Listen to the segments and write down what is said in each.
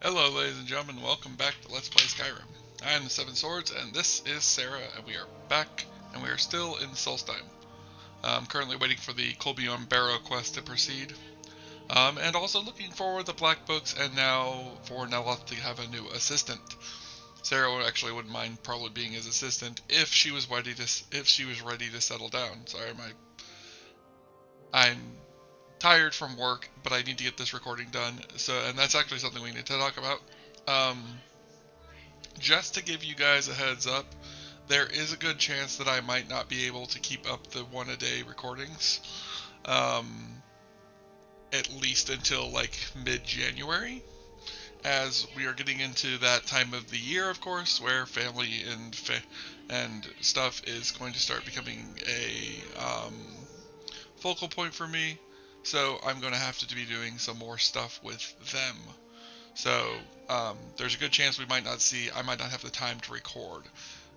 Hello ladies and gentlemen, welcome back to Let's Play Skyrim. I am the Seven Swords, and this is Sarra, and we are back, and we are still in Solstheim. I'm currently waiting for the Colbion Barrow quest to proceed, and also looking for the Black Books, and now for Neloth to have a new assistant. Sarra wouldn't mind probably being his assistant if she was ready to settle down. Sorry, I'm tired from work, but I need to get this recording done. And that's actually something we need to talk about. Just to give you guys a heads up, there is a good chance that I might not be able to keep up the one-a-day recordings, at least until like mid-January, as we are getting into that time of the year, of course, where family and stuff is going to start becoming a focal point for me. So I'm going to have to be doing some more stuff with them. So there's a good chance I might not have the time to record.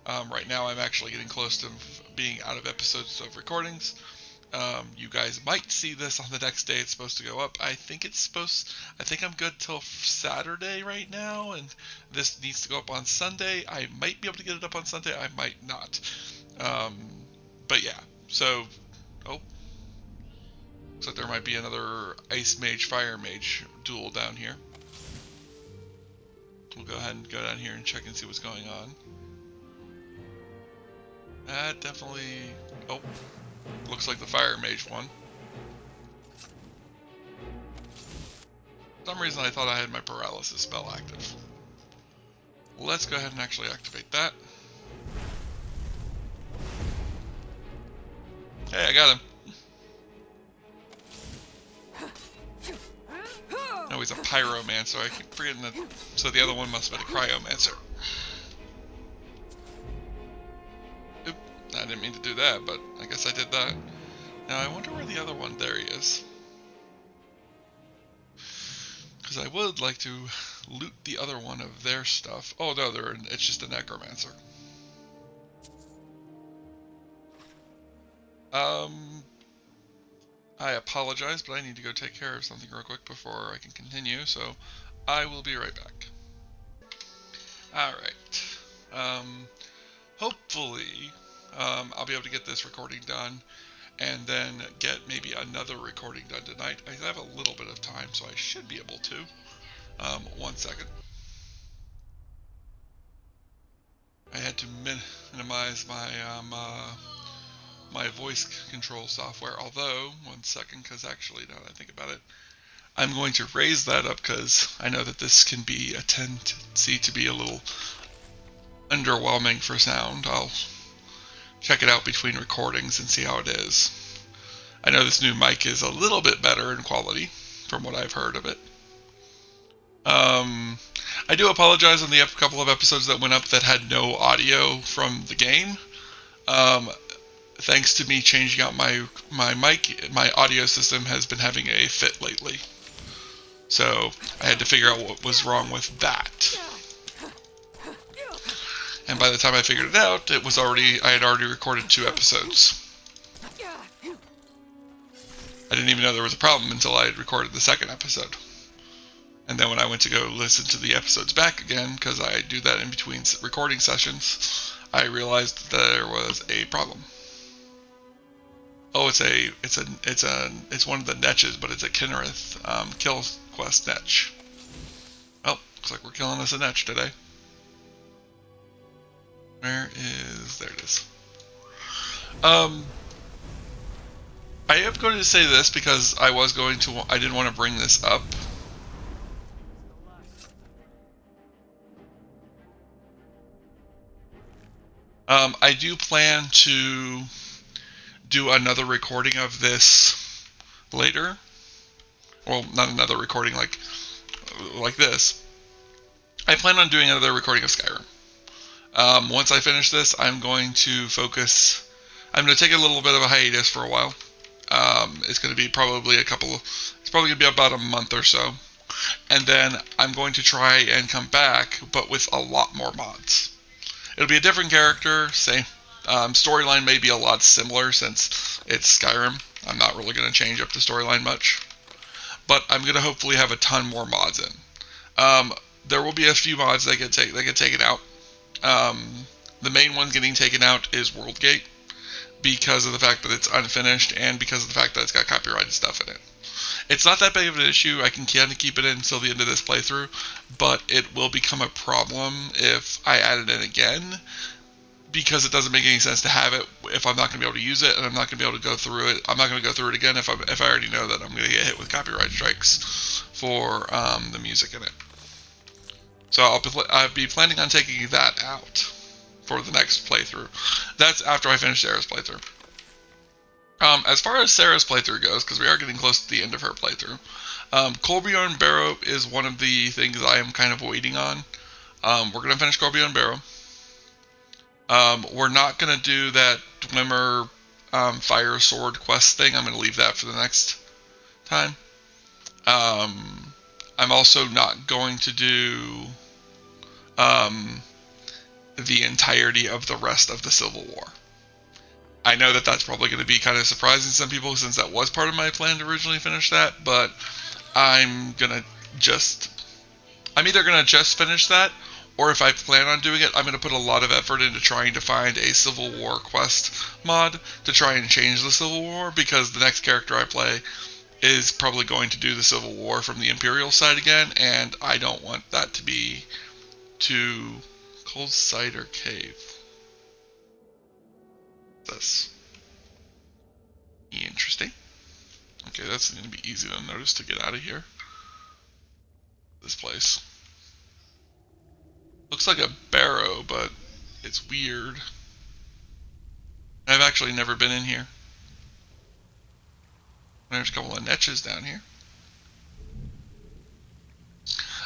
Right now I'm actually getting close to being out of episodes of recordings. You guys might see this on the next day it's supposed to go up. I think I'm good till Saturday right now, and this needs to go up on Sunday. I might be able to get it up on Sunday, I might not. But yeah, so, looks like there might be another Ice Mage, Fire Mage duel down here. We'll go ahead and go down here and check and see what's going on. That definitely... Oh, looks like the Fire Mage won. For some reason I thought I had my Paralysis spell active. Let's go ahead and actually activate that. Hey, I got him. No, he's a Pyromancer. I keep forgetting that. So the other one must have been a Cryomancer. Oop, I didn't mean to do that, but I guess I did that. Now I wonder where the other one, there he is. Because I would like to loot the other one of their stuff. Oh no, it's just a Necromancer. I apologize, but I need to go take care of something real quick before I can continue, so I will be right back. Alright. Hopefully, I'll be able to get this recording done, and then get maybe another recording done tonight. I have a little bit of time, so I should be able to. 1 second. I had to minimize my, my voice control software, although, 1 second, because actually, now that I think about it, I'm going to raise that up because I know that this can be a tendency to be a little underwhelming for sound. I'll check it out between recordings and see how it is. I know this new mic is a little bit better in quality from what I've heard of it. I do apologize on the couple of episodes that went up that had no audio from the game. Thanks to me changing out my mic, my audio system has been having a fit lately. So I had to figure out what was wrong with that. And by the time I figured it out, I had already recorded 2 episodes. I didn't even know there was a problem until I had recorded the 2nd episode. And then when I went to go listen to the episodes back again, because I do that in between recording sessions, I realized that there was a problem. Oh, it's one of the netches, but it's a Kinnereth kill quest netch. Well, looks like we're killing us a netch today. There it is. I am going to say this because I didn't want to bring this up. I do plan to do another recording of this later. Well, not another recording like this. I plan on doing another recording of Skyrim. Once I finish this, I'm going to take a little bit of a hiatus for a while. It's going to be probably it's probably going to be about a month or so. And then I'm going to try and come back, but with a lot more mods. It'll be a different character, same. Storyline may be a lot similar since it's Skyrim. I'm not really going to change up the storyline much. But I'm going to hopefully have a ton more mods in. there will be a few mods that get taken out. The main one getting taken out is Worldgate, because of the fact that it's unfinished and because of the fact that it's got copyrighted stuff in it. It's not that big of an issue. I can kind of keep it in until the end of this playthrough, but it will become a problem if I add it in again, because it doesn't make any sense to have it if I'm not going to be able to use it, and I'm not going to be able to go through it. I'm not going to go through it again if I already know that I'm going to get hit with copyright strikes for the music in it. So I'll be planning on taking that out for the next playthrough. That's after I finish Sarah's playthrough. As far as Sarah's playthrough goes, because we are getting close to the end of her playthrough, Corbion Barrow is one of the things I am kind of waiting on. We're going to finish Corbion Barrow. We're not going to do that Dwemer Fire Sword quest thing. I'm going to leave that for the next time. I'm also not going to do the entirety of the rest of the Civil War. I know that that's probably going to be kind of surprising to some people, since that was part of my plan to originally finish that, but I'm either going to just finish that, or if I plan on doing it, I'm going to put a lot of effort into trying to find a Civil War quest mod to try and change the Civil War, because the next character I play is probably going to do the Civil War from the Imperial side again, and I don't want that to be too Cold Cider Cave. That's interesting. Okay, that's going to be easy to notice to get out of here. This place looks like a barrow, but it's weird. I've actually never been in here. There's a couple of niches down here.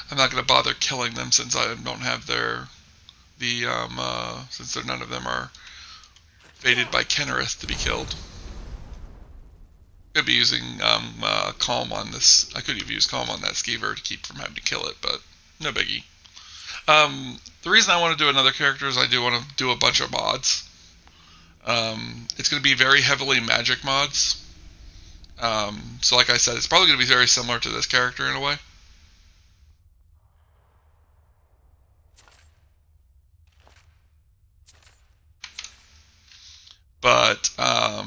I'm not going to bother killing them since I don't have since none of them are fated by Kennerith to be killed. Could be using Calm on this. I could have used Calm on that Skeever to keep from having to kill it, but no biggie. The reason I want to do another character is I do want to do a bunch of mods. It's going to be very heavily magic mods. So like I said, it's probably going to be very similar to this character in a way. But I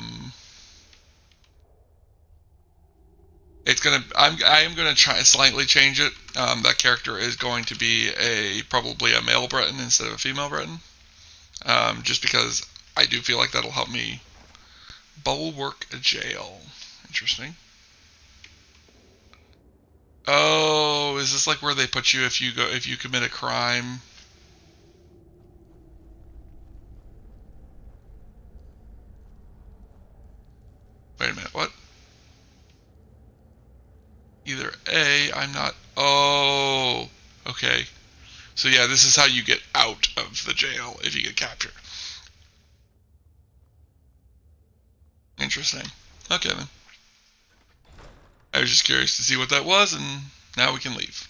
am gonna try slightly change it. That character is going to be probably a male Breton instead of a female Breton, just because I do feel like that'll help me bulwark a jail. Interesting. Oh, is this like where they put you if you commit a crime? Wait a minute, what? Either A, I'm not... Oh, okay. So yeah, this is how you get out of the jail if you get captured. Interesting. Okay then. I was just curious to see what that was, and now we can leave.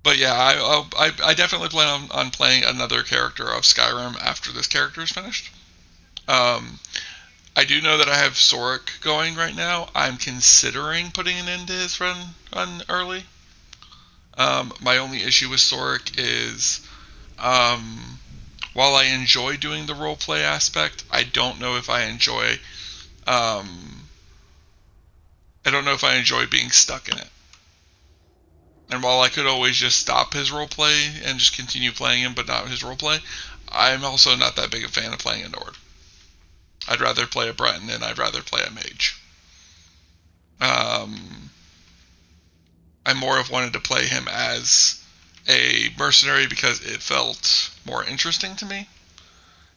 But yeah, I definitely plan on playing another character of Skyrim after this character is finished. I do know that I have Soric going right now. I'm considering putting an end to his run early. My only issue with Soric is, while I enjoy doing the roleplay aspect, I don't know if I enjoy being stuck in it. And while I could always just stop his roleplay and just continue playing him, but not his roleplay, I'm also not that big a fan of playing a Nord. I'd rather play a Breton and I'd rather play a mage. I more have wanted to play him as a mercenary because it felt more interesting to me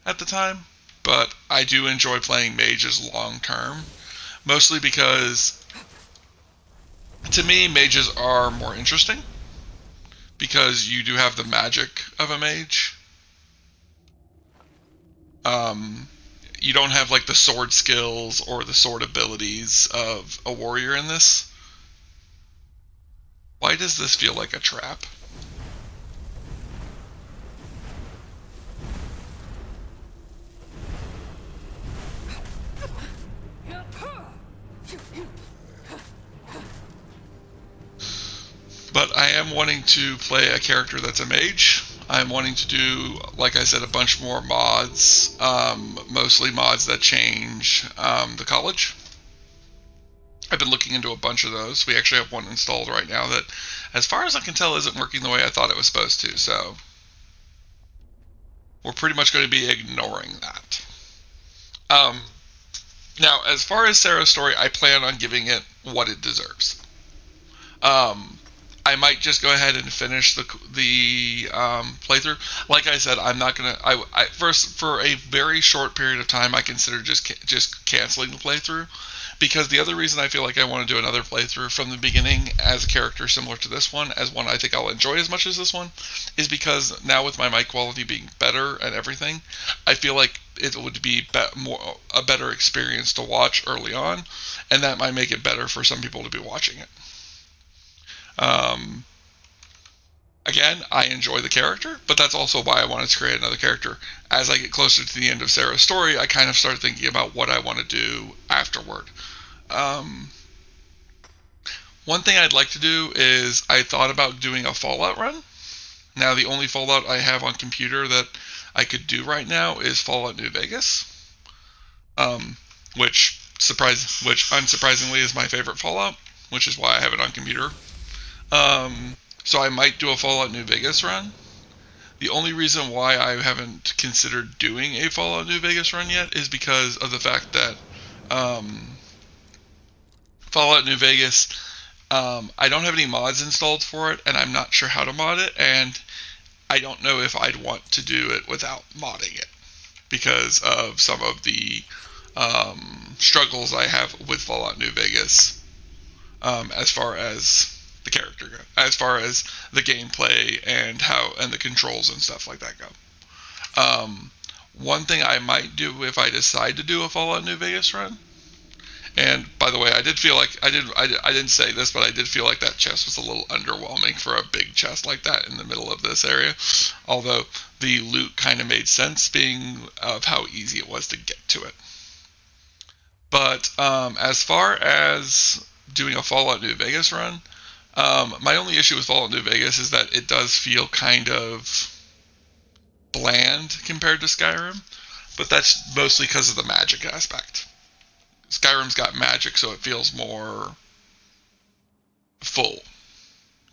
at the time. But I do enjoy playing mages long term, mostly because to me mages are more interesting because you do have the magic of a mage. You don't have like the sword skills or the sword abilities of a warrior in this. Why does this feel like a trap? am wanting to play a character that's a mage. I'm wanting to do, like I said, a bunch more mods, mostly mods that change the college. I've been looking into a bunch of those. We actually have one installed right now that, as far as I can tell, isn't working the way I thought it was supposed to, so we're pretty much going to be ignoring that. Now, as far as Sarah's story, I plan on giving it what it deserves. I might just go ahead and finish the playthrough. Like I said, I'm not gonna. First, for a very short period of time, I consider just canceling the playthrough, because the other reason I feel like I want to do another playthrough from the beginning as a character similar to this one, as one I think I'll enjoy as much as this one, is because now with my mic quality being better and everything, I feel like it would be a better experience to watch early on, and that might make it better for some people to be watching it. Again, I enjoy the character, but that's also why I wanted to create another character. As I get closer to the end of Sarah's story, I kind of start thinking about what I want to do afterward. One thing I'd like to do is I thought about doing a Fallout run. Now, the only Fallout I have on computer that I could do right now is Fallout New Vegas, which unsurprisingly is my favorite Fallout, which is why I have it on computer. So I might do a Fallout New Vegas run. The only reason why I haven't considered doing a Fallout New Vegas run yet is because of the fact that Fallout New Vegas, I don't have any mods installed for it, and I'm not sure how to mod it, and I don't know if I'd want to do it without modding it because of some of the struggles I have with Fallout New Vegas, as far as the character go, as far as the gameplay and the controls and stuff like that go. One thing I might do if I decide to do a Fallout New Vegas run, and by the way, I didn't say this, but I did feel like that chest was a little underwhelming for a big chest like that in the middle of this area, although the loot kind of made sense being of how easy it was to get to it. But as far as doing a Fallout New Vegas run, my only issue with Fallout New Vegas is that it does feel kind of bland compared to Skyrim, but that's mostly because of the magic aspect. Skyrim's got magic, so it feels more full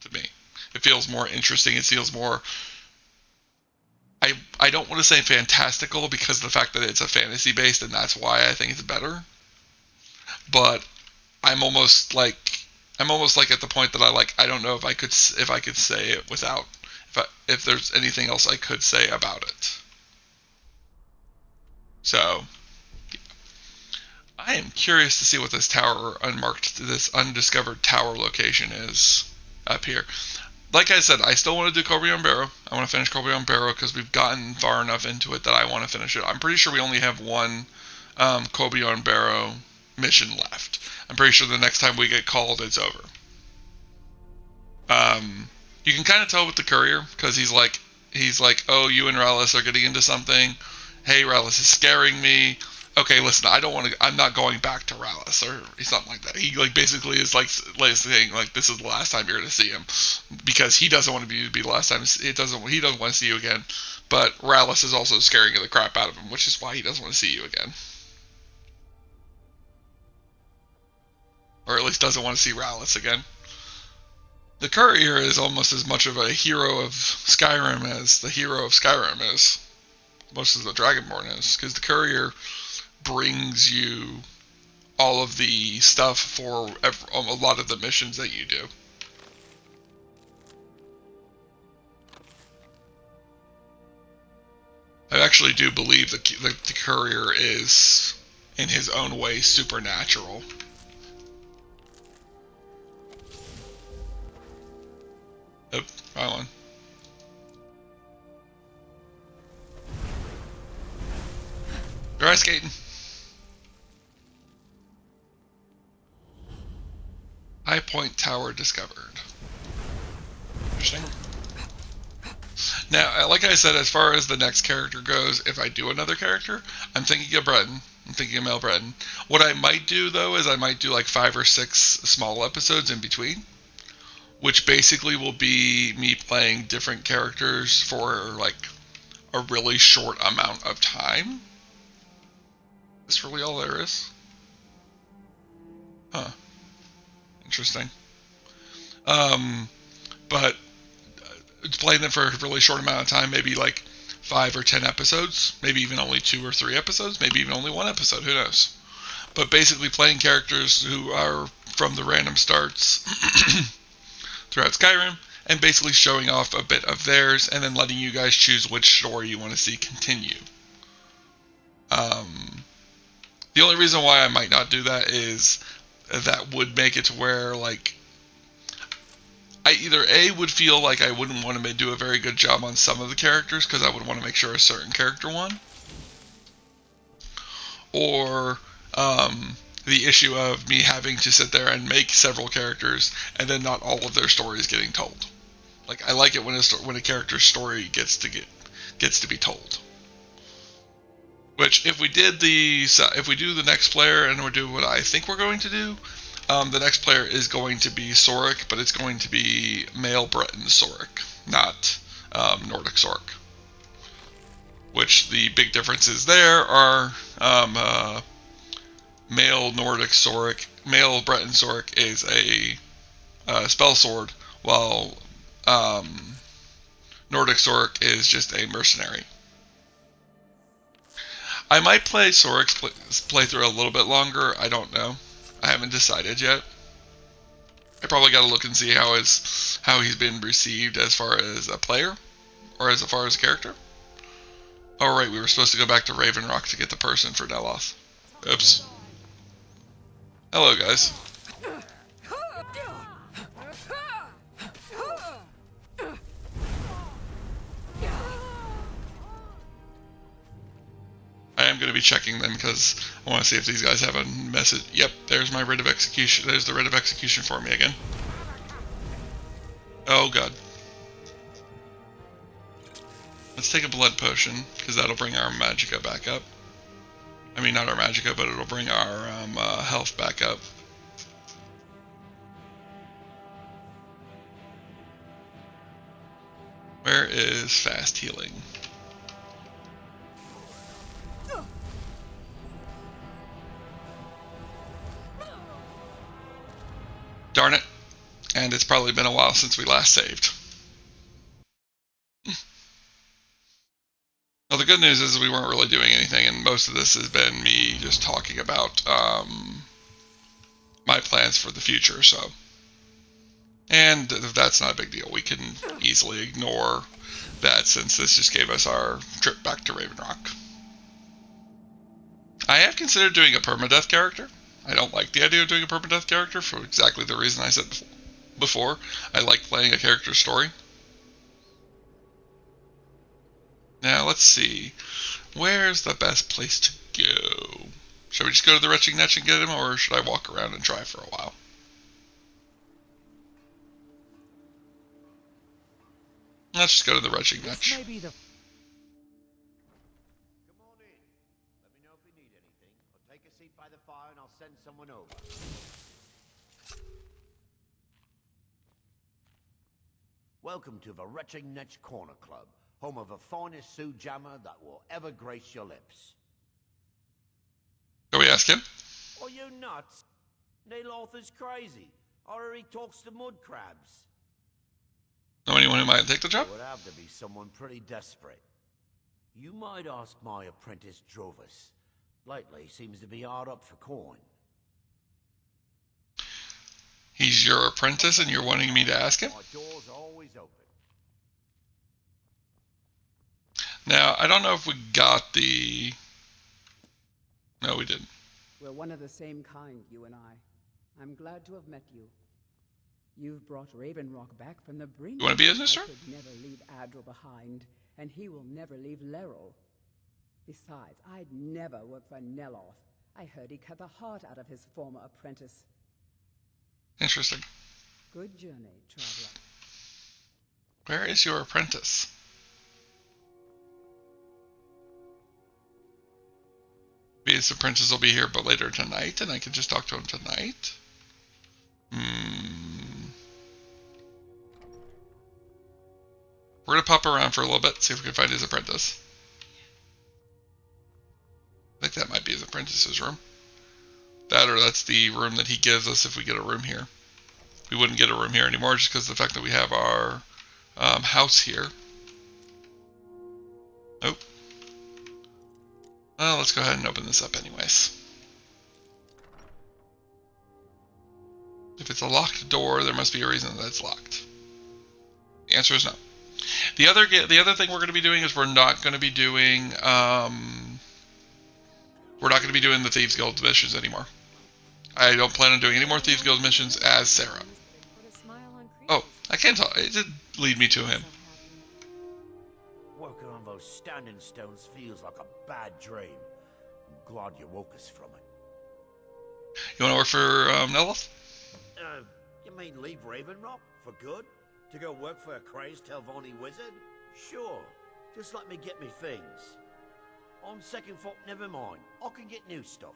to me. It feels more interesting. It feels more... I don't want to say fantastical because of the fact that it's a fantasy based, and that's why I think it's better. But I'm almost like at the point that I don't know if I could say it without if there's anything else I could say about it. So I am curious to see what this this undiscovered tower location is up here. Like I said, I still want to do Corbion Barrow. I want to finish Corbion Barrow because we've gotten far enough into it that I want to finish it. I'm pretty sure we only have one Corbion Barrow mission left. I'm pretty sure the next time we get called, it's over. You can kind of tell with the courier because he's like, oh, you and Rallis are getting into something. Hey, Rallis is scaring me. Okay, listen, I'm not going back to Rallis or something like that. He basically is saying this is the last time you're going to see him because he doesn't want to be the last time. He doesn't want to see you again. But Rallis is also scaring the crap out of him, which is why he doesn't want to see you again. Or at least doesn't want to see Rallis again. The courier is almost as much of a hero of Skyrim as the hero of Skyrim is. Most of the Dragonborn is, because the courier brings you all of the stuff for a lot of the missions that you do. I actually do believe that the courier is, in his own way, supernatural. Oh, wrong one. You're ice skating. High Point Tower discovered. Interesting. Now, like I said, as far as the next character goes, if I do another character, I'm thinking of Breton. I'm thinking of Mel Breton. What I might do, though, is I might do like 5 or 6 small episodes in between, which basically will be me playing different characters for like a really short amount of time. That's really all there is. Huh. Interesting. But playing them for a really short amount of time, maybe like 5 or 10 episodes, maybe even only 2 or 3 episodes, maybe even only 1 episode, who knows. But basically playing characters who are from the random starts throughout Skyrim, and basically showing off a bit of theirs, and then letting you guys choose which story you want to see continue. The only reason why I might not do that is that would make it to where, like, I either A, would feel like I wouldn't want to do a very good job on some of the characters because I would want to make sure a certain character won, or the issue of me having to sit there and make several characters and then not all of their stories getting told. Like, I like it when a character's story gets to be told. Which, if we do the next player and we do what I think we're going to do, the next player is going to be Soric, but it's going to be male Breton Soric, not Nordic Soric. Which the big differences there are male Nordic Soric, male Breton Soric is a spell sword, while Nordic Soric is just a mercenary. I might play Soric's playthrough a little bit longer. I don't know. I haven't decided yet. I probably got to look and see how he's been received as far as a player, or as far as a character. Oh right, we were supposed to go back to Raven Rock to get the person for Neloth. Oops. Hello guys. I am going to be checking them because I want to see if these guys have a message. Yep, there's my writ of execution. There's the writ of execution for me again. Oh god. Let's take a blood potion, because that'll bring our magicka back up. I mean, not our magicka, but it'll bring our health back up. Where is fast healing? Darn it. And it's probably been a while since we last saved. Well, the good news is we weren't really doing anything, and most of this has been me just talking about my plans for the future, so. And that's not a big deal. We can easily ignore that since this just gave us our trip back to Raven Rock. I have considered doing a permadeath character. I don't like the idea of doing a permadeath character for exactly the reason I said before. I like playing a character's story. Now, let's see. Where's the best place to go? Should we just go to the Retching Netch and get him, or should I walk around and try for a while? Let's just go to the Retching Netch. Come on in. Let me know if you need anything, or take a seat by the fire and I'll send someone over. Welcome to the Retching Netch Corner Club, home of the finest Sioux jammer that will ever grace your lips. Shall we ask him? Are you nuts? Neloth is crazy. Or he talks to mud crabs. Know anyone who might take the job? It would have to be someone pretty desperate. You might ask my apprentice Drovis. Lately seems to be hard up for coin. He's your apprentice and you're wanting me to ask him? My door's always open. Now, I don't know if we got the... No, we didn't. We're one of the same kind, you and I. I'm glad to have met you. You've brought Raven Rock back from the brink. You want to be his mister? I could never leave Adril behind, and he will never leave Leril. Besides, I'd never work for Neloth. I heard he cut the heart out of his former apprentice. Interesting. Good journey, traveler. Where is your apprentice? Maybe his apprentice will be here but later tonight, and I can just talk to him tonight? We're going to pop around for a little bit, see if we can find his apprentice. I think that might be his apprentice's room. That, or that's the room that he gives us if we get a room here. We wouldn't get a room here anymore just because of the fact that we have our house here. Nope. Well, let's go ahead and open this up anyways. If it's a locked door, there must be a reason that it's locked. The answer is no. The other thing we're going to be doing is we're not going to be doing the Thieves Guild missions anymore. I don't plan on doing any more Thieves Guild missions as Sarra. Oh, I can't tell. It did lead me to him. Working on those standing stones feels like a bad dream. I'm glad you woke us from it. You want to work for Neloth? You mean leave Ravenrock for good? To go work for a crazed Telvanni wizard? Sure. Just let me get me things. On second thought, never mind. I can get new stuff.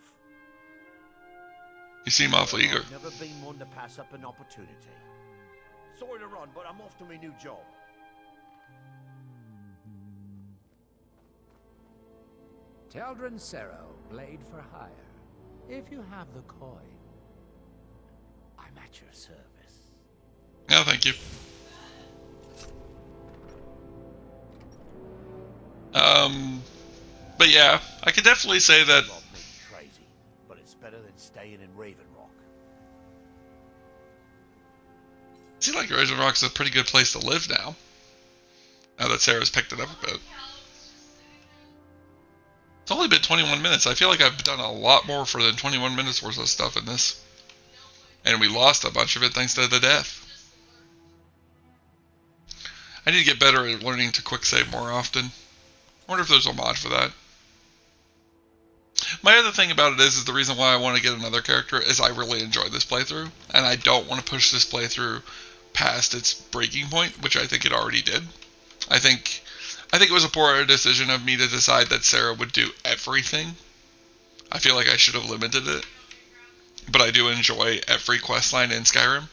You seem awfully eager. I've never been one to pass up an opportunity. Sorry to run, but I'm off to my new job. Teldrin Serro, blade for hire. If you have the coin, I'm at your service. No, thank you. But yeah, I could definitely say that. Rob may be crazy, but it's better than staying in Ravenrock. I feel like Ravenrock's a pretty good place to live now. Now that Sarah's picked it up a bit. It's only been 21 minutes. I feel like I've done a lot more for than 21 minutes worth of stuff in this. And we lost a bunch of it thanks to the death. I need to get better at learning to quick save more often. I wonder if there's a mod for that. My other thing about it is the reason why I want to get another character is I really enjoy this playthrough, and I don't want to push this playthrough past its breaking point, which I think it already did. I think it was a poor decision of me to decide that Sarra would do everything. I feel like I should have limited it, but I do enjoy every questline in Skyrim.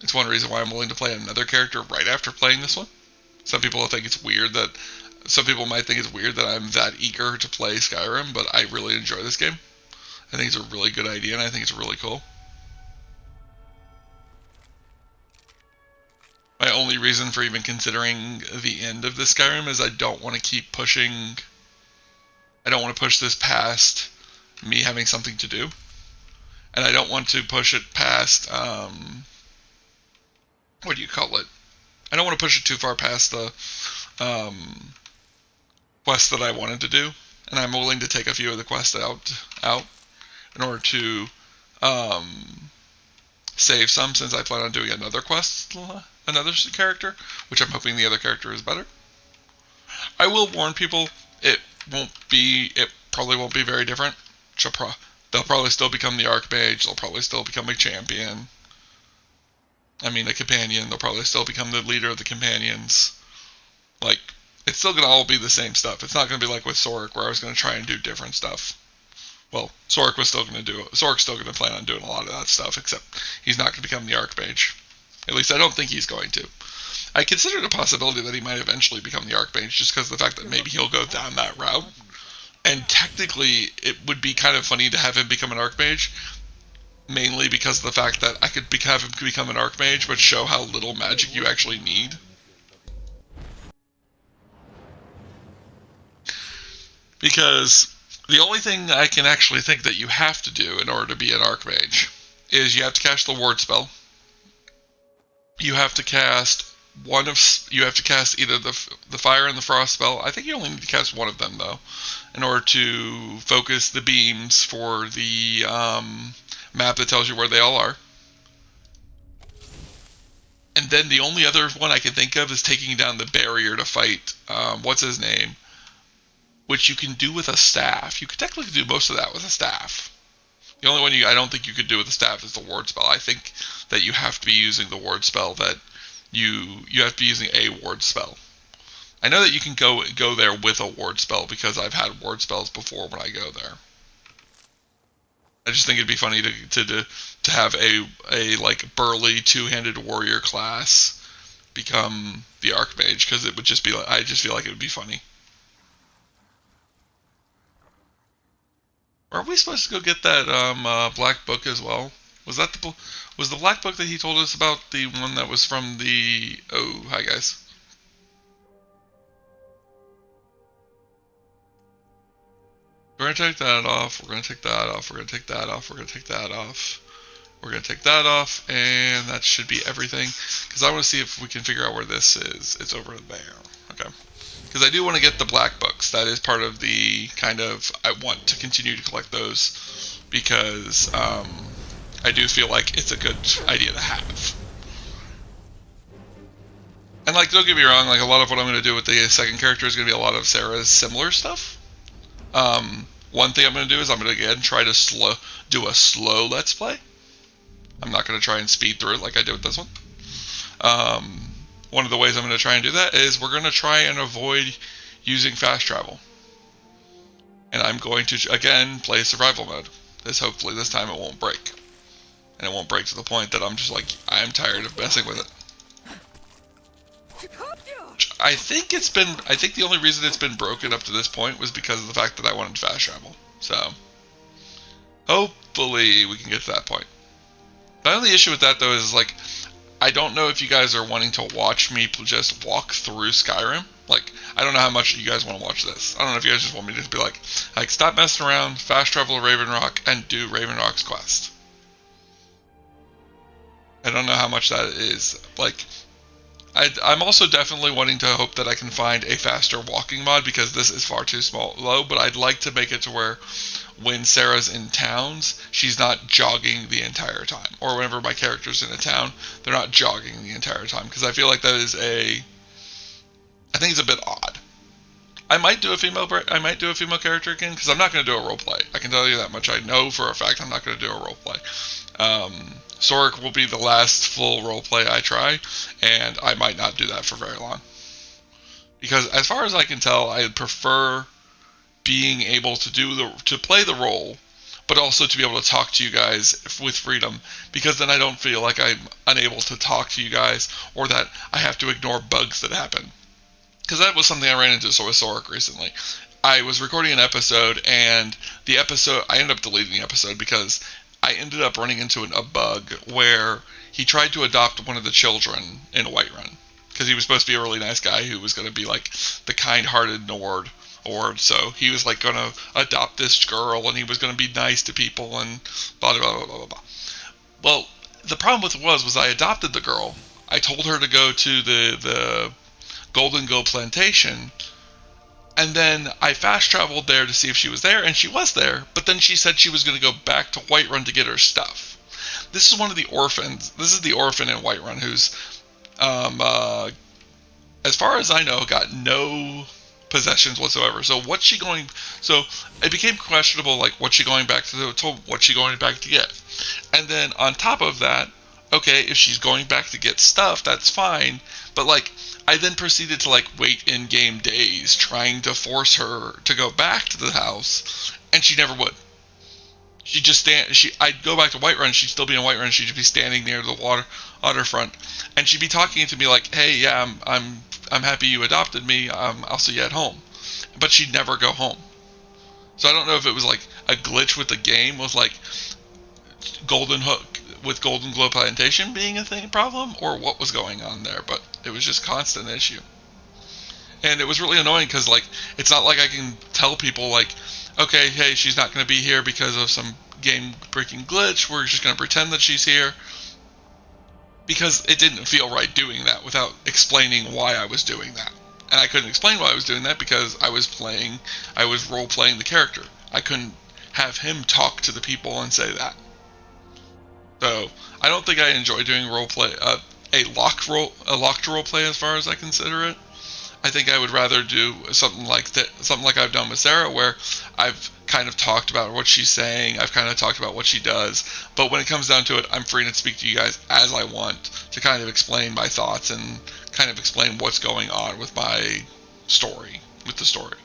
It's one reason why I'm willing to play another character right after playing this one. Some people might think it's weird that I'm that eager to play Skyrim, but I really enjoy this game. I think it's a really good idea, and I think it's really cool. My only reason for even considering the end of this Skyrim is I don't want to keep pushing. I don't want to push this past me having something to do, and I don't want to push it past what do you call it? I don't want to push it too far past the quest that I wanted to do, and I'm willing to take a few of the quests out in order to save some, since I plan on doing another quest, another character, which I'm hoping the other character is better. I will warn people, it probably won't be very different. They'll probably still become the Archmage, they'll probably still become a champion. I mean, a companion, they'll probably still become the leader of the companions. Like, it's still going to all be the same stuff. It's not going to be like with Sorek, where I was going to try and do different stuff. Well, Sorek's still going to plan on doing a lot of that stuff, except he's not going to become the Archmage. At least I don't think he's going to. I considered a possibility that he might eventually become the Archmage, just because of the fact that maybe he'll go down that route. And technically, it would be kind of funny to have him become an Archmage, mainly because of the fact that I could have him become an Archmage, but show how little magic you actually need. Because the only thing I can actually think that you have to do in order to be an Archmage is you have to cast the Ward spell. You have to cast either the Fire and the Frost spell. I think you only need to cast one of them, though, in order to focus the beams for the map that tells you where they all are. And then the only other one I can think of is taking down the barrier to fight, what's his name? Which you can do with a staff. You could technically do most of that with a staff. The only one I don't think you could do with a staff is the Ward spell. I think that you have to be using the Ward spell you have to be using a Ward spell. I know that you can go there with a Ward spell because I've had Ward spells before when I go there. I just think it'd be funny to have a like burly two-handed warrior class become the Archmage, because it would just be like, I just feel like it would be funny. Are we supposed to go get that black book as well? Was the black book that he told us about the one that was from the... Oh, hi guys. We're going to take that off, we're going to take that off, we're going to take that off, we're going to take that off. We're going to take that off, and that should be everything. Because I want to see if we can figure out where this is. It's over there. Okay. Because I do want to get the black books. That is part of the kind of... I want to continue to collect those. Because I do feel like it's a good idea to have. And, like, don't get me wrong. Like, a lot of what I'm going to do with the second character is going to be a lot of Sarah's similar stuff. One thing I'm going to do is I'm going to again try to do a slow Let's Play. I'm not going to try and speed through it like I did with this one. One of the ways I'm going to try and do that is we're going to try and avoid using fast travel. And I'm going to, again, play survival mode. Hopefully this time it won't break. And it won't break to the point that I'm just like, I am tired of messing with it. I think the only reason it's been broken up to this point was because of the fact that I wanted fast travel. So, hopefully we can get to that point. My only issue with that, though, is, like, I don't know if you guys are wanting to watch me just walk through Skyrim. Like, I don't know how much you guys want to watch this. I don't know if you guys just want me to be like, stop messing around, fast travel to Raven Rock, and do Raven Rock's quest. I don't know how much that is. Like, I'm also definitely wanting to hope that I can find a faster walking mod, because this is far too low, but I'd like to make it to where when Sarah's in towns, she's not jogging the entire time. Or whenever my character's in a town, they're not jogging the entire time. Because I feel like that is I think it's a bit odd. I might do a female character again, because I'm not going to do a roleplay. I can tell you that much. I know for a fact I'm not going to do a roleplay. Sorek will be the last full roleplay I try, and I might not do that for very long. Because as far as I can tell, I prefer being able to play the role, but also to be able to talk to you guys with freedom, because then I don't feel like I'm unable to talk to you guys, or that I have to ignore bugs that happen. Because that was something I ran into with Sorek recently. I was recording an episode, and I ended up deleting the episode because I ended up running into a bug where he tried to adopt one of the children in Whiterun. Because he was supposed to be a really nice guy who was going to be like the kind-hearted Nord. So he was like going to adopt this girl, and he was going to be nice to people, and blah, blah, blah, blah, blah, blah. Well, the problem with it was I adopted the girl. I told her to go to the Golden Go plantation, and then I fast traveled there to see if she was there, and she was there, but then she said she was going to go back to Whiterun to get her stuff. This is one of the orphans. This is the orphan in Whiterun who's, as far as I know, got no possessions whatsoever. So it became questionable, like, what's she going back to what's she going back to get? And then on top of that, okay, if she's going back to get stuff, that's fine, but like, I then proceeded to like wait in-game days trying to force her to go back to the house, and she never would. She'd just I'd go back to Whiterun, she'd still be in Whiterun, she'd just be standing near the waterfront, and she'd be talking to me like, hey, yeah, I'm happy you adopted me, I'll see you at home. But she'd never go home. So I don't know if it was like a glitch with the game, with like Golden Glow Plantation being a problem, or what was going on there, but it was just constant issue. And it was really annoying, because like, it's not like I can tell people like, okay, hey, she's not going to be here because of some game-breaking glitch, we're just going to pretend that she's here. Because it didn't feel right doing that without explaining why I was doing that. And I couldn't explain why I was doing that because I was role-playing the character. I couldn't have him talk to the people and say that. So, I don't think I enjoy doing roleplay, a locked roleplay as far as I consider it. I think I would rather do something like that, something like I've done with Sarah, where I've kind of talked about what she's saying, I've kind of talked about what she does, but when it comes down to it, I'm free to speak to you guys as I want, to kind of explain my thoughts and kind of explain what's going on with my story, with the story.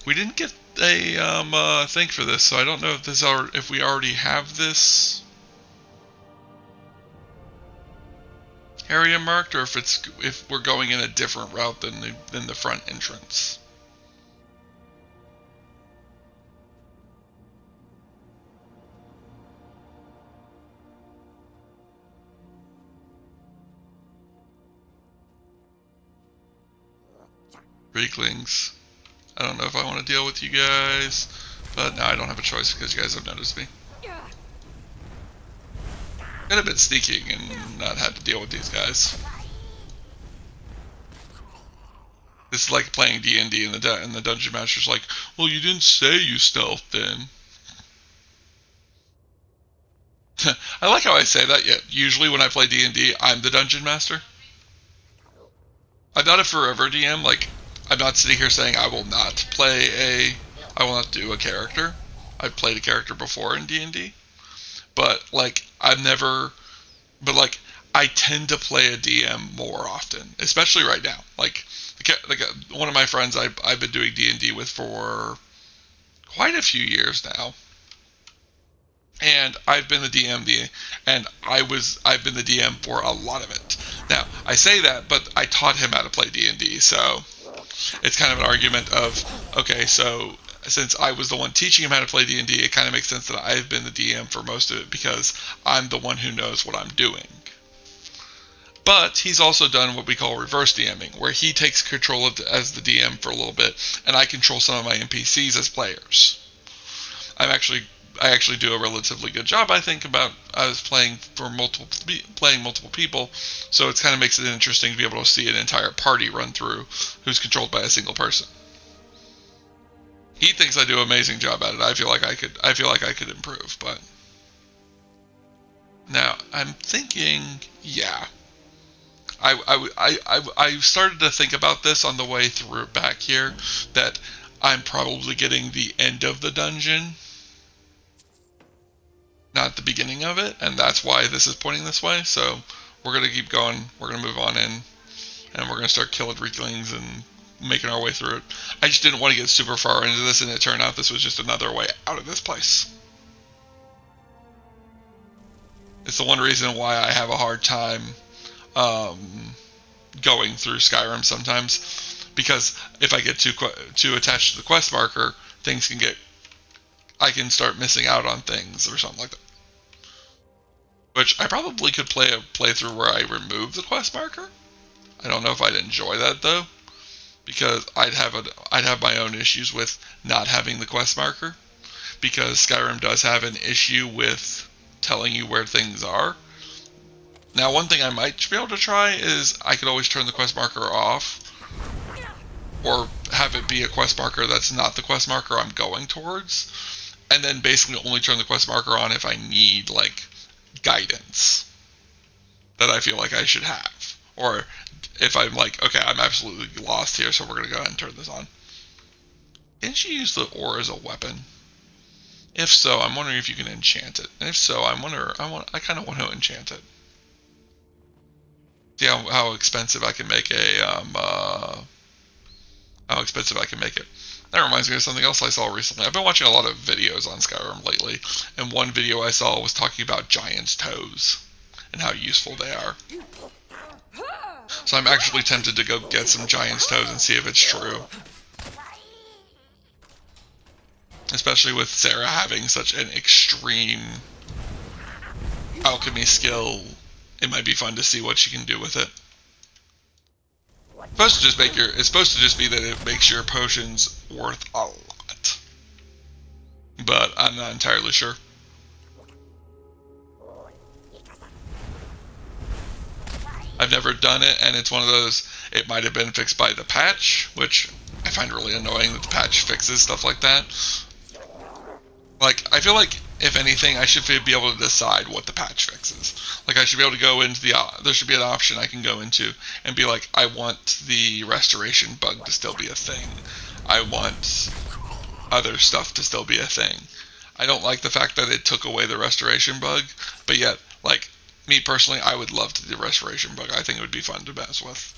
We didn't get a thing for this, so I don't know if we already have this area marked, or if we're going in a different route than the front entrance. Weaklings. I don't know if I want to deal with you guys, but now I don't have a choice because you guys have noticed me. Could have been sneaking and not had to deal with these guys. This is like playing D&D and the Dungeon Master's like, well, you didn't say you stealthed in. I like how I say that, yet usually when I play D&D, I'm the Dungeon Master. I'm not a forever DM, like, I'm not sitting here saying I will not do a character. I've played a character before in D&D. But, like, I tend to play a DM more often, especially right now. Like one of my friends I've been doing D&D with for quite a few years now. And I've been the DM, I've been the DM for a lot of it. Now, I say that, but I taught him how to play D&D, so it's kind of an argument of, okay, so since I was the one teaching him how to play D&D, it kind of makes sense that I've been the DM for most of it because I'm the one who knows what I'm doing. But he's also done what we call reverse DMing, where he takes control as the DM for a little bit, and I control some of my NPCs as players. I actually do a relatively good job, I think, about playing multiple people, so it kind of makes it interesting to be able to see an entire party run through who's controlled by a single person. He thinks I do an amazing job at it. I feel like I could improve, but now I'm thinking, yeah. I started to think about this on the way through back here, that I'm probably getting the end of the dungeon, not the beginning of it, and that's why this is pointing this way. So we're gonna keep going. We're gonna move on in, and we're gonna start killing Weaklings and making our way through it. I just didn't want to get super far into this, and it turned out this was just another way out of this place. It's the one reason why I have a hard time going through Skyrim sometimes, because if I get too attached to the quest marker, I can start missing out on things or something like that. Which I probably could play a playthrough where I remove the quest marker. I don't know if I'd enjoy that though, because I'd have my own issues with not having the quest marker, because Skyrim does have an issue with telling you where things are. Now, one thing I might be able to try is I could always turn the quest marker off, or have it be a quest marker that's not the quest marker I'm going towards, and then basically only turn the quest marker on if I need, like, guidance that I feel like I should have, or if I'm like, okay, I'm absolutely lost here, so we're gonna go ahead and turn this on. Didn't you use the ore as a weapon? If so, I'm wondering if you can enchant it. And if so, I kind of want to enchant it. See how expensive I can make how expensive I can make it. That reminds me of something else I saw recently. I've been watching a lot of videos on Skyrim lately, and one video I saw was talking about giant's toes and how useful they are. So I'm actually tempted to go get some giant's toes and see if it's true. Especially with Sarra having such an extreme alchemy skill, it might be fun to see what she can do with it. It's supposed to just be that it makes your potions worth a lot. But I'm not entirely sure. I've never done it, and it's one of those, it might have been fixed by the patch, which I find really annoying that the patch fixes stuff like that. Like, I feel like, if anything, I should be able to decide what the patch fixes. Like, I should be able to go into there should be an option I can go into and be like, I want the restoration bug to still be a thing. I want other stuff to still be a thing. I don't like the fact that it took away the restoration bug, but yet, like, me personally, I would love to do the restoration bug. I think it would be fun to mess with.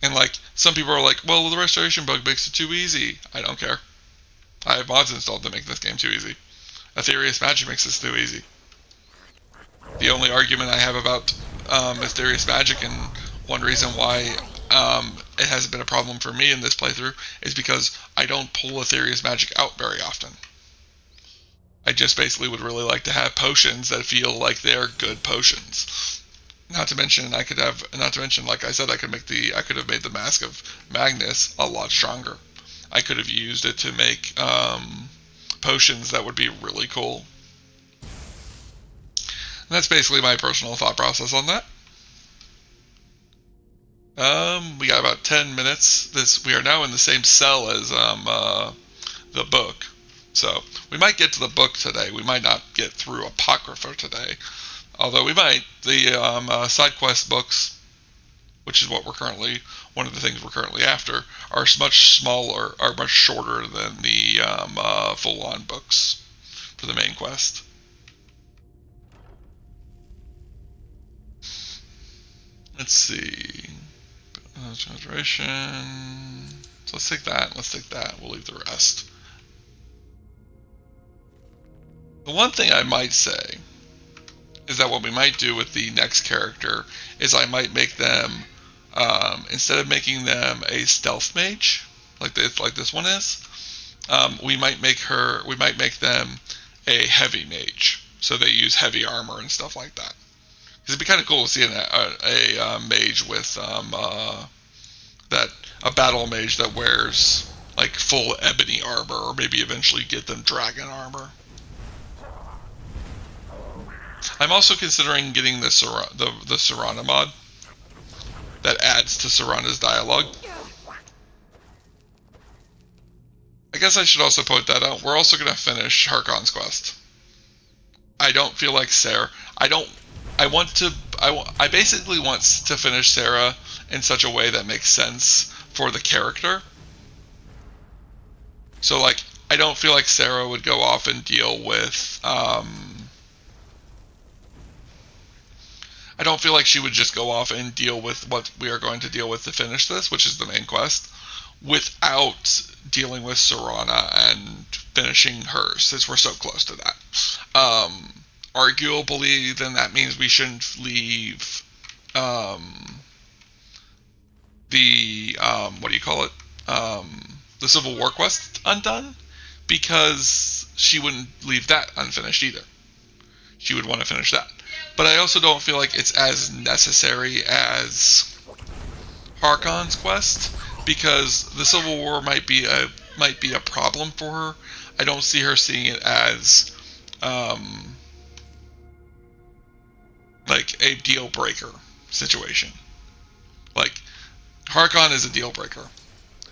And like some people are like, well, the restoration bug makes it too easy. I don't care. I have mods installed to make this game too easy. Aetherius Magic makes this too easy. The only argument I have about Mysterious Magic, and one reason why it hasn't been a problem for me in this playthrough, is because I don't pull Aetherius Magic out very often. I just basically would really like to have potions that feel like they're good potions. Not to mention, like I said, I could have made the Mask of Magnus a lot stronger. I could have used it to make potions that would be really cool. And that's basically my personal thought process on that. We got about 10 minutes. We are now in the same cell as the book. So we might get to the book today. We might not get through Apocrypha today. Although we might. The side quest books, which is what one of the things we're currently after, are much smaller, are much shorter than the full-on books for the main quest. Let's see. Translation. So let's take that. Let's take that. We'll leave the rest. The one thing I might say is that what we might do with the next character is I might make them, instead of making them a stealth mage, like this one is, we might make them a heavy mage, so they use heavy armor and stuff like that. Because it'd be kind of cool to see a mage with a battle mage that wears like full ebony armor, or maybe eventually get them dragon armor. I'm also considering getting the Sarra mod that adds to Sarra's dialogue. I guess I should also point that out. We're also going to finish Harkon's quest. I don't feel like Sarra. I basically want to finish Sarra in such a way that makes sense for the character. So like, I don't feel like Sarra would go off and deal with I don't feel like she would just go off and deal with what we are going to deal with to finish this, which is the main quest, without dealing with Sarra and finishing hers, since we're so close to that. Arguably, then that means we shouldn't leave the Civil War quest undone, because she wouldn't leave that unfinished either. She would want to finish that. But I also don't feel like it's as necessary as Harkon's quest, because the Civil War might be a problem for her. I don't see her seeing it as like a deal breaker situation. Like, Harkon is a deal breaker,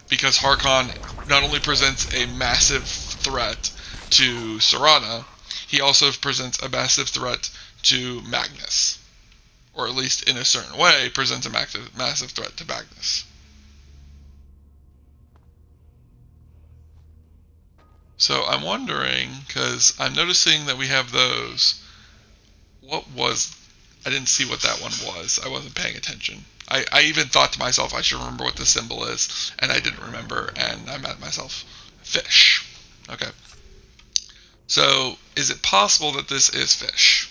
because Harkon not only presents a massive threat to Sarra, he also presents a massive threat to Magnus, or at least in a certain way presents a massive threat to Magnus. So I'm wondering, because I'm noticing that we have those. I didn't see what that one was. I wasn't paying attention. I even thought to myself I should remember what the symbol is, and I didn't remember, and I'm at myself. Fish. Okay. So, is it possible that this is fish?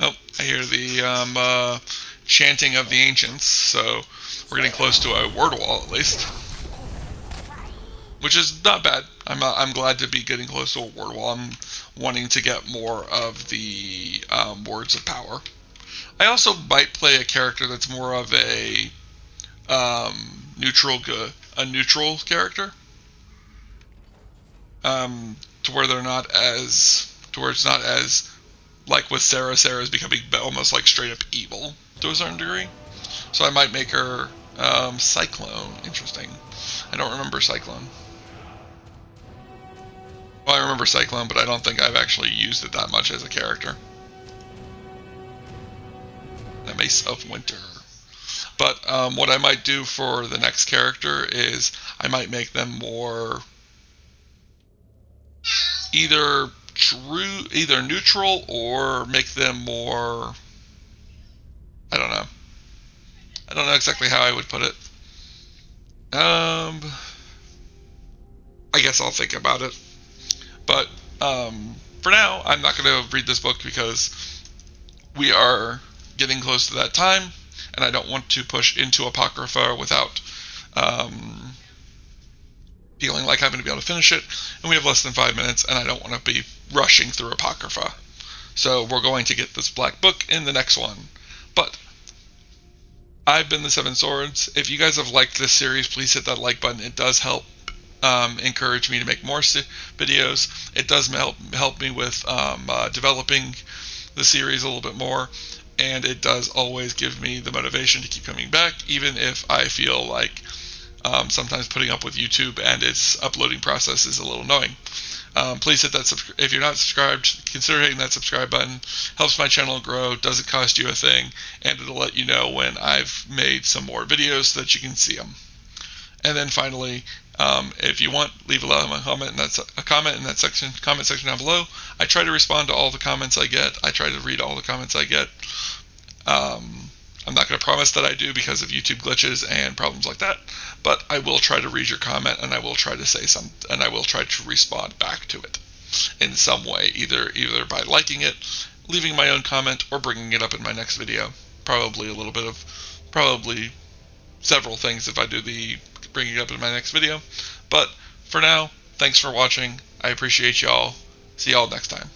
Oh, I hear the chanting of the ancients, so we're getting close to a word wall at least, which is not bad. I'm glad to be getting close to a word wall. I'm wanting to get more of the words of power. I also might play a character that's more of a neutral character, to where it's not as like with Sarra. Sarra's becoming almost like straight up evil to a certain degree. So I might make her Cyclone. Interesting. I don't remember Cyclone. Well, I remember Cyclone, but I don't think I've actually used it that much as a character. The Mace of Winter. But what I might do for the next character is I might make them more either either neutral or make them more, I don't know. I don't know exactly how I would put it. I guess I'll think about it. But for now, I'm not going to read this book because we are getting close to that time, and I don't want to push into Apocrypha without feeling like I'm going to be able to finish it. And we have less than 5 minutes, and I don't want to be rushing through Apocrypha. So we're going to get this black book in the next one. But I've been the Seven Swords. If you guys have liked this series, please hit that like button. It does help encourage me to make more videos. It does help me with developing the series a little bit more, and it does always give me the motivation to keep coming back, even if I feel like sometimes putting up with YouTube and its uploading process is a little annoying. Please hit that if you're not subscribed, consider hitting that subscribe button. Helps my channel grow, doesn't cost you a thing, and it'll let you know when I've made some more videos so that you can see them. And then finally, if you want, leave a comment in that comment section down below. I try to respond to all the comments I get. I try to read all the comments I get. I'm not going to promise that I do because of YouTube glitches and problems like that, but I will try to read your comment, and I will try to say something, and I will try to respond back to it in some way, either by liking it, leaving my own comment, or bringing it up in my next video. Probably several things if I do the bringing it up in my next video. But for now, thanks for watching. I appreciate y'all. See y'all next time.